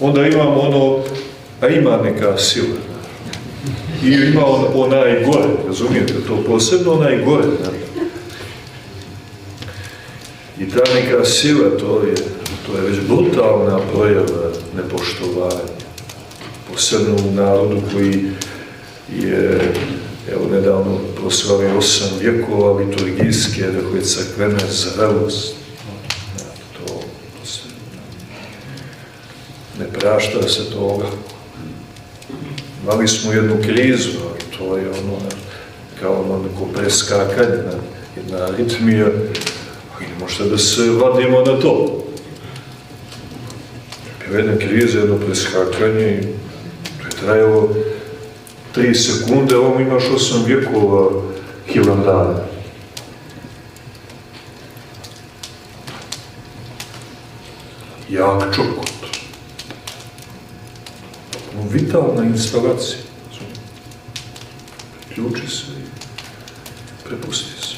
onda imamo ono, a ima neka sila. I ima onaj gore, razumijete, to posebno onaj gore. I ta neka sila, to je već brutalna projava nepoštovanja. Posebno u narodu koji je, evo, nedavno proslavio 8 vjekova liturgijske, dakle, crkvene zrelosti. To se ne prašta se toga. Imali smo jednu krizu, ali to je ono, kao ono neko preskakanje, jedna aritmija, ali ne možete da se vadimo na to. Bila jedna kriza, jedno preskakanje i to je trajalo 3 sekunde, a ovo imaš 8 vjekova Hilandara. Jak čokot. Vitalna instalacija. Priključi se i prepusti se.